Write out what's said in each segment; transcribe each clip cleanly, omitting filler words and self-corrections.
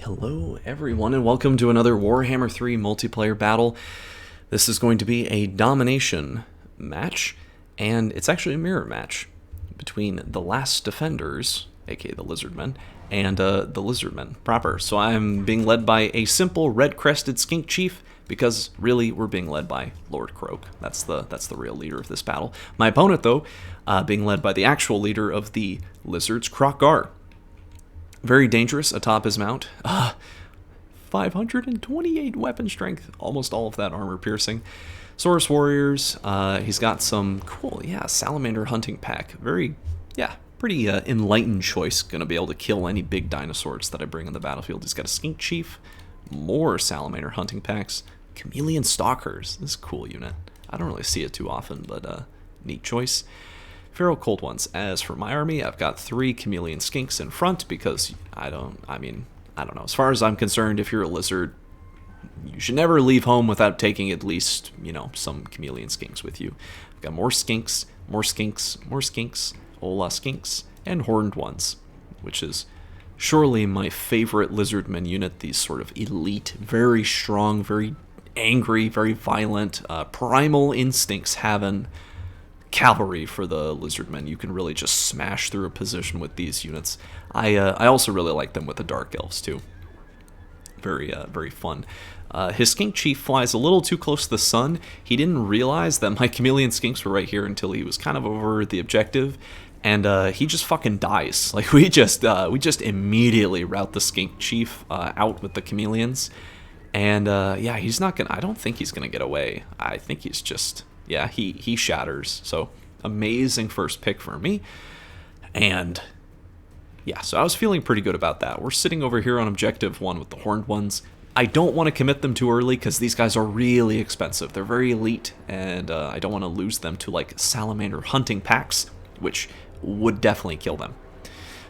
Hello everyone and welcome to another Warhammer 3 multiplayer battle. This is going to be a Domination match, and it's actually a mirror match between the Last Defenders, aka the Lizardmen, and the Lizardmen proper. So I'm being led by a simple red-crested skink chief, because really we're being led by Lord Croak. That's the real leader of this battle. My opponent, though, being led by the actual leader of the Lizards, Croak. Very dangerous atop his mount. 528 weapon strength, almost all of that armor piercing. Saurus warriors, he's got some cool, salamander hunting pack. Very, pretty enlightened choice. Gonna be able to kill any big dinosaurs that I bring in the battlefield. He's got a skink chief, more salamander hunting packs, chameleon stalkers. This is a cool unit. I don't really see it too often, but neat choice. Feral cold ones. As for my army, I've got 3 chameleon skinks in front because I don't know. As far as I'm concerned, if you're a lizard, you should never leave home without taking at least, some chameleon skinks with you. I've got more skinks, hola skinks, and horned ones, which is surely my favorite lizardman unit. These sort of elite, very strong, very angry, very violent, primal instincts having cavalry for the lizardmen. You can really just smash through a position with these units. I also really like them with the dark elves too. Very fun. His skink chief flies a little too close to the sun. He didn't realize that my chameleon skinks were right here until he was kind of over the objective, and he just fucking dies. Like we just immediately rout the skink chief out with the chameleons, and he's not gonna. I don't think he's gonna get away. I think he's just. Yeah, he shatters. So, amazing first pick for me. And, so I was feeling pretty good about that. We're sitting over here on objective 1 with the horned ones. I don't want to commit them too early because these guys are really expensive. They're very elite, and I don't want to lose them to, like, salamander hunting packs, which would definitely kill them.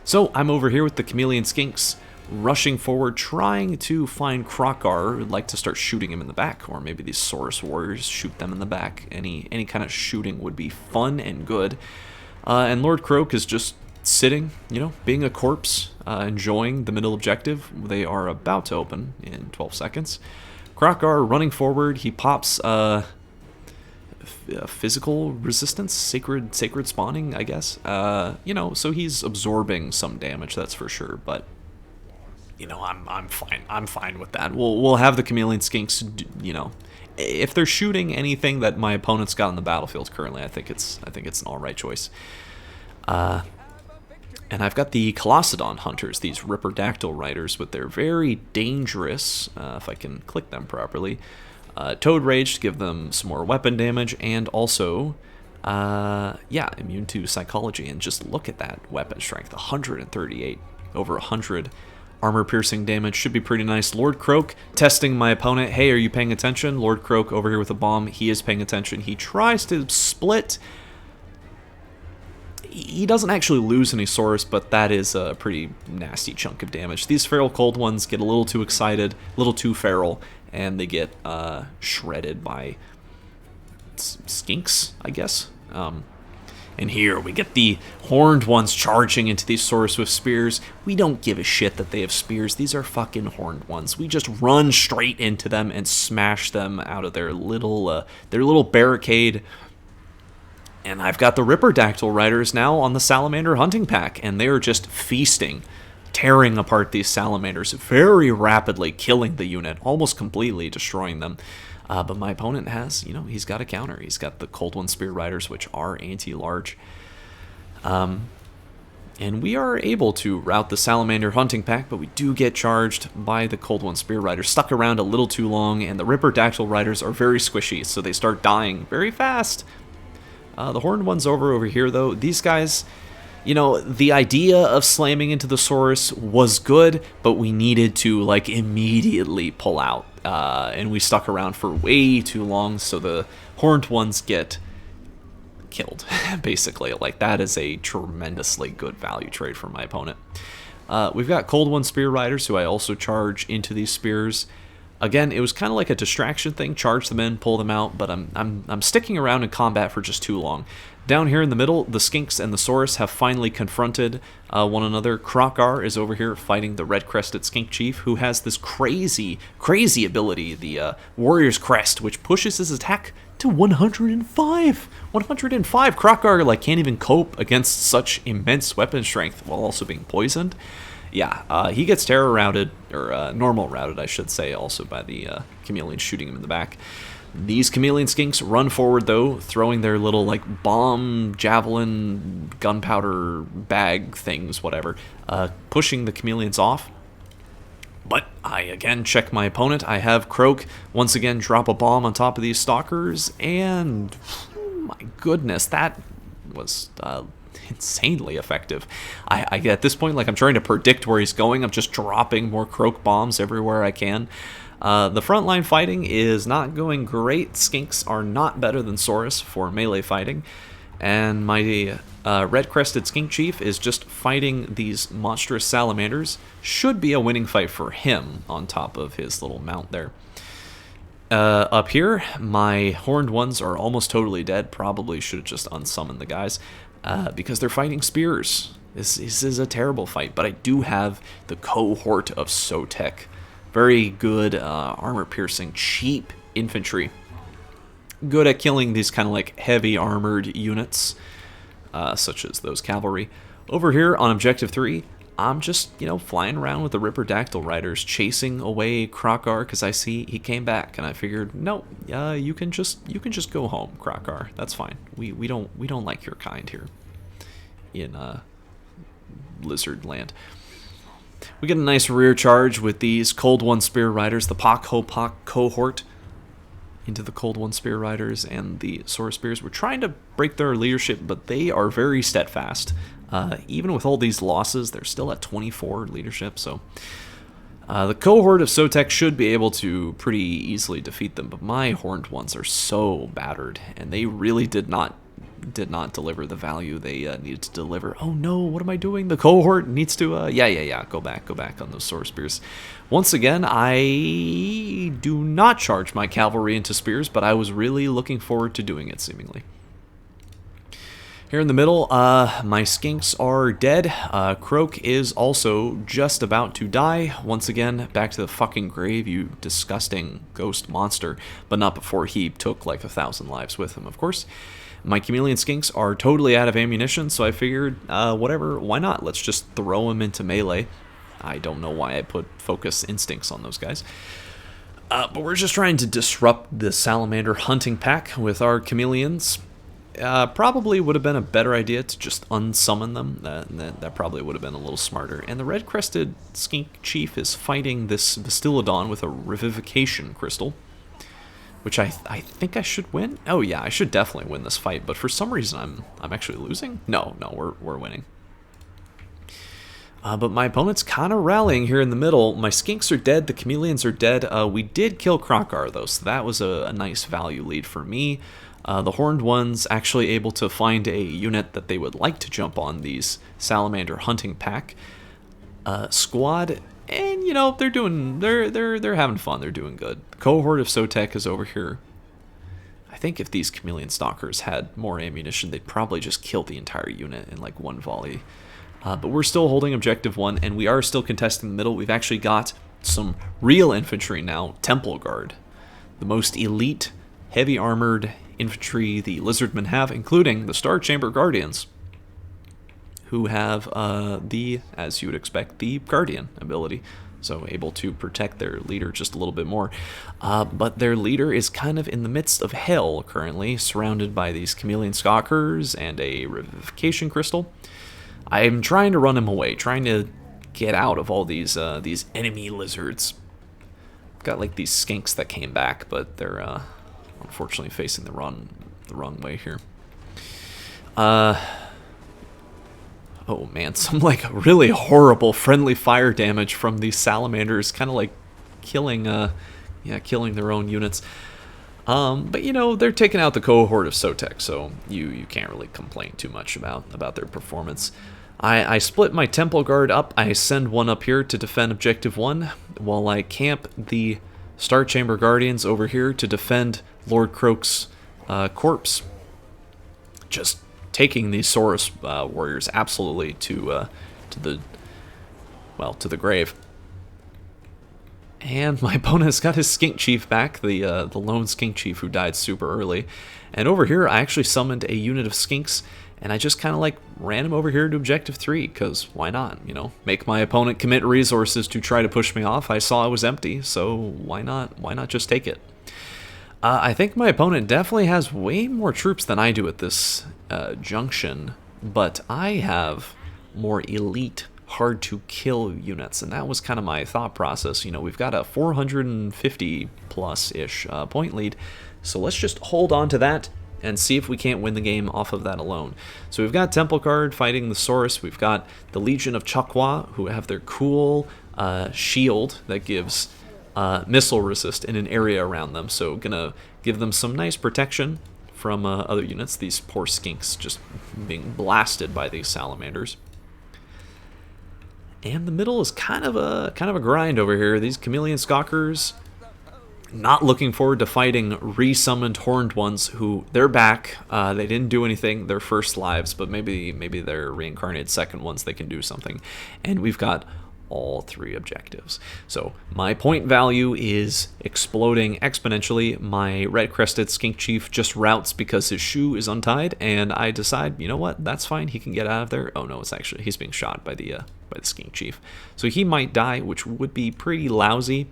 So, I'm over here with the chameleon skinks, rushing forward, trying to find Croak. Would like to start shooting him in the back, or maybe these Saurus warriors shoot them in the back. Any kind of shooting would be fun and good. And Lord Croak is just sitting, being a corpse, enjoying the middle objective. They are about to open in 12 seconds. Croak running forward. He pops physical resistance, sacred spawning, I guess. So he's absorbing some damage, that's for sure, but I'm fine. I'm fine with that. We'll have the chameleon skinks. If they're shooting anything that my opponent's got on the battlefield currently, I think it's an all right choice. And I've got the Colossedon hunters, these Ripperdactyl riders with their very dangerous, if I can click them properly, Toad Rage to give them some more weapon damage, and also, immune to psychology. And just look at that weapon strength, 138 over 100. Armor piercing damage should be pretty nice. Lord Croak testing my opponent. Hey, are you paying attention? Lord Croak over here with a bomb. He is paying attention. He tries to split. He doesn't actually lose any Saurus, but that is a pretty nasty chunk of damage. These feral cold ones get a little too excited, a little too feral, and they get shredded by skinks, I guess. And here we get the horned ones charging into these Saurus with spears. We don't give a shit that they have spears. These are fucking horned ones. We just run straight into them and smash them out of their little barricade. And I've got the Ripperdactyl riders now on the salamander hunting pack, and they are just feasting, tearing apart these salamanders very rapidly, killing the unit, almost completely destroying them. But my opponent has, he's got a counter. He's got the Cold One Spear Riders, which are anti-large. And we are able to rout the Salamander Hunting Pack, but we do get charged by the Cold One Spear Riders. Stuck around a little too long, and the Ripperdactyl Riders are very squishy, so they start dying very fast. The Horned ones over here, though, these guys... the idea of slamming into the Saurus was good, but we needed to, immediately pull out. And we stuck around for way too long, so the horned ones get killed, basically. That is a tremendously good value trade for my opponent. We've got Cold One Spear Riders, who I also charge into these spears. Again, it was kind of like a distraction thing. Charge them in, pull them out, but I'm sticking around in combat for just too long. Down here in the middle, the Skinks and the Saurus have finally confronted one another. Krokar is over here fighting the red-crested Skink Chief, who has this crazy ability, the Warrior's Crest, which pushes his attack to 105. 105. Krokar like can't even cope against such immense weapon strength while also being poisoned. Yeah, he gets terror routed, or normal routed, I should say, also by the chameleon shooting him in the back. These chameleon skinks run forward, though, throwing their little, like, bomb, javelin, gunpowder bag things, whatever, pushing the chameleons off. But I, again, check my opponent. I have Croak once again drop a bomb on top of these stalkers, and, oh my goodness, that was insanely effective. I at this point, like, I'm trying to predict where he's going. I'm just dropping more Croak bombs everywhere I can. The frontline fighting is not going great. Skinks are not better than Saurus for melee fighting. And my red-crested Skink Chief is just fighting these monstrous salamanders. Should be a winning fight for him on top of his little mount there. Up here, my horned ones are almost totally dead. Probably should have just unsummoned the guys because they're fighting spears. This is a terrible fight, but I do have the cohort of Sotek. Very good armor-piercing, cheap infantry. Good at killing these kind of like heavy armored units, such as those cavalry. Over here on Objective 3, I'm just, flying around with the Ripperdactyl Riders, chasing away Krokar, because I see he came back, and I figured, no, you can just go home, Krokar. That's fine. We don't like your kind here in Lizard Land. We get a nice rear charge with these Cold One Spear Riders, the Pak Ho Pak cohort, into the Cold One Spear Riders and the Saurus Spears. We're trying to break their leadership, but they are very steadfast. Even with all these losses, they're still at 24 leadership, so the cohort of Sotek should be able to pretty easily defeat them, but my horned ones are so battered, and they really did not deliver the value they needed to deliver. Oh no, what am I doing? The cohort needs to, go back on those Saurus Spears. Once again, I do not charge my cavalry into spears, but I was really looking forward to doing it, seemingly. Here in the middle, my skinks are dead. Croak is also just about to die. Once again, back to the fucking grave, you disgusting ghost monster. But not before he took like 1,000 lives with him, of course. My chameleon skinks are totally out of ammunition, so I figured, whatever, why not? Let's just throw them into melee. I don't know why I put focus instincts on those guys. But we're just trying to disrupt the salamander hunting pack with our chameleons. Probably would have been a better idea to just unsummon them. That probably would have been a little smarter. And the red-crested Skink Chief is fighting this Bastillodon with a Revivification Crystal, which I think I should win. Oh yeah, I should definitely win this fight, but for some reason I'm actually losing. No, we're winning. But my opponent's kind of rallying here in the middle. My skinks are dead, the chameleons are dead. We did kill Krokar though, so that was a nice value lead for me. The horned ones actually able to find a unit that they would like to jump on these salamander hunting pack squad. And they're having fun. They're doing good. The cohort of Sotek is over here. I think if these chameleon stalkers had more ammunition, they'd probably just kill the entire unit in like one volley. But we're still holding Objective 1, and we are still contesting the middle. We've actually got some real infantry now. Temple Guard, the most elite, heavy armored infantry the Lizardmen have, including the Star Chamber Guardians, who have as you would expect, the Guardian ability, so able to protect their leader just a little bit more. But their leader is kind of in the midst of hell currently, surrounded by these chameleon stalkers and a revivification crystal. I'm trying to run him away, trying to get out of all these enemy lizards. Got like these skinks that came back, but they're unfortunately facing the wrong way here. Oh man, some like really horrible friendly fire damage from these salamanders, kind of like killing their own units. But they're taking out the cohort of Sotek, so you can't really complain too much about their performance. I split my Temple Guard up. I send one up here to defend Objective 1 while I camp the Star Chamber Guardians over here to defend Lord Croak's corpse. Just taking these Saurus warriors absolutely to the grave. And my opponent's got his Skink Chief back, the lone Skink Chief who died super early. And over here, I actually summoned a unit of Skinks, and I just kind of like ran him over here to Objective 3, because why not, you know? Make my opponent commit resources to try to push me off. I saw it was empty, so why not just take it? I think my opponent definitely has way more troops than I do at this junction, but I have more elite, hard to kill units, and that was kind of my thought process. You know, we've got a 450 plus ish point lead, so let's just hold on to that and see if we can't win the game off of that alone. So we've got Temple Guard fighting the Saurus, we've got the Legion of Chakwa, who have their cool shield that gives missile resist in an area around them, so gonna give them some nice protection from other units. These poor Skinks just being blasted by these salamanders. And the middle is kind of a grind over here. These Chameleon Stalkers, not looking forward to fighting resummoned Horned Ones, who they're back. They didn't do anything their first lives, but maybe their reincarnated second ones they can do something. And we've got all three objectives. So my point value is exploding exponentially. My red-crested Skink Chief just routes because his shoe is untied, and I decide, you know what, that's fine, he can get out of there. Oh no, it's actually, he's being shot by the Skink Chief. So he might die, which would be pretty lousy.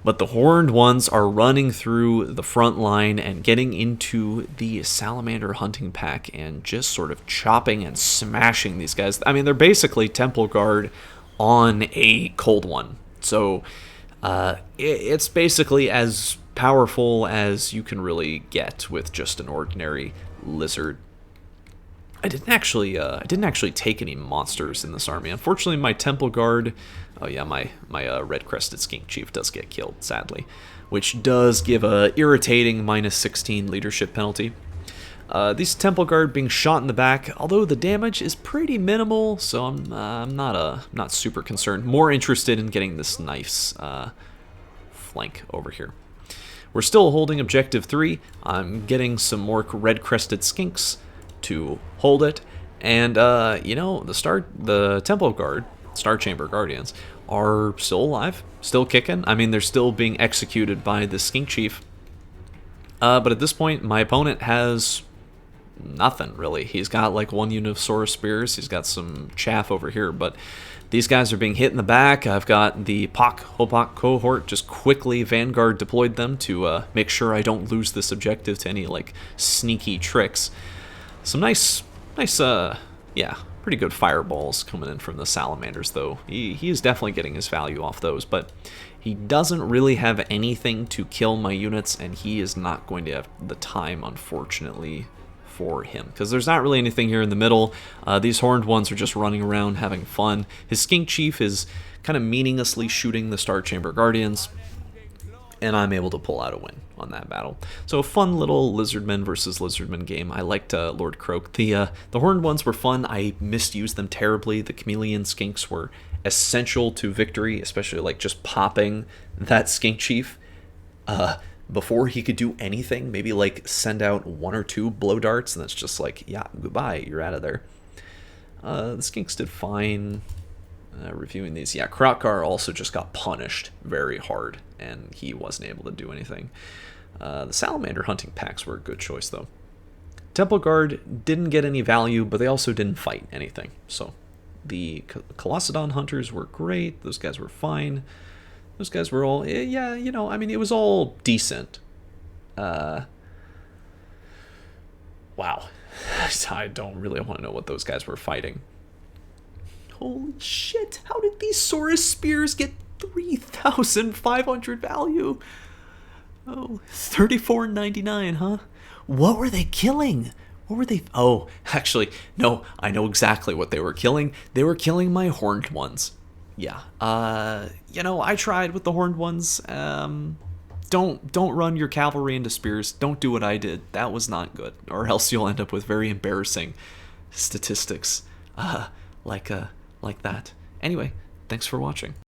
But the Horned Ones are running through the front line and getting into the Salamander hunting pack and just sort of chopping and smashing these guys. I mean, they're basically Temple Guard on a cold one. So it's basically as powerful as you can really get with just an ordinary lizard. I didn't actually take any monsters in this army. Unfortunately, my Temple Guard, oh yeah, my red-crested Skink Chief does get killed, sadly, which does give a irritating -16 leadership penalty. These Temple Guard being shot in the back, although the damage is pretty minimal, so I'm not super concerned. More interested in getting this nice flank over here. We're still holding Objective 3. I'm getting some more red-crested Skinks to hold it, and you know, the Temple Guard, Star Chamber Guardians, are still alive, still kicking. I mean, they're still being executed by the Skink Chief. But at this point, my opponent has nothing, really. He's got like one unit of Saurus Spears, he's got some chaff over here, but these guys are being hit in the back. I've got the Hopok cohort just quickly Vanguard deployed them to make sure I don't lose this objective to any like sneaky tricks. Some nice, yeah, pretty good fireballs coming in from the Salamanders, though. He is definitely getting his value off those, but he doesn't really have anything to kill my units, and he is not going to have the time, unfortunately, for him, because there's not really anything here in the middle. These Horned Ones are just running around having fun. His Skink Chief is kind of meaninglessly shooting the Star Chamber Guardians, and I'm able to pull out a win on that battle. So a fun little Lizardmen versus Lizardmen game. I liked Lord Croak. The Horned Ones were fun. I misused them terribly. The Chameleon Skinks were essential to victory, especially like just popping that Skink Chief before he could do anything. Maybe like send out 1 or 2 blow darts, and that's just like, yeah, goodbye, you're out of there. The Skinks did fine. Reviewing these, yeah, Krotkar also just got punished very hard, and he wasn't able to do anything. The Salamander hunting packs were a good choice, though. Temple Guard didn't get any value, but they also didn't fight anything. So the Colossadon hunters were great. Those guys were fine. Those guys were all, yeah, you know, I mean, it was all decent. Wow. I don't really want to know what those guys were fighting. Holy shit, how did these Saurus Spears get 3,500 value? Oh, 34.99, huh? What were they killing? What were they? Oh, actually, no, I know exactly what they were killing. They were killing my Horned Ones. Yeah, you know, I tried with the Horned Ones. Don't run your cavalry into spears. Don't do what I did. That was not good, or else you'll end up with very embarrassing statistics like that. Anyway, thanks for watching.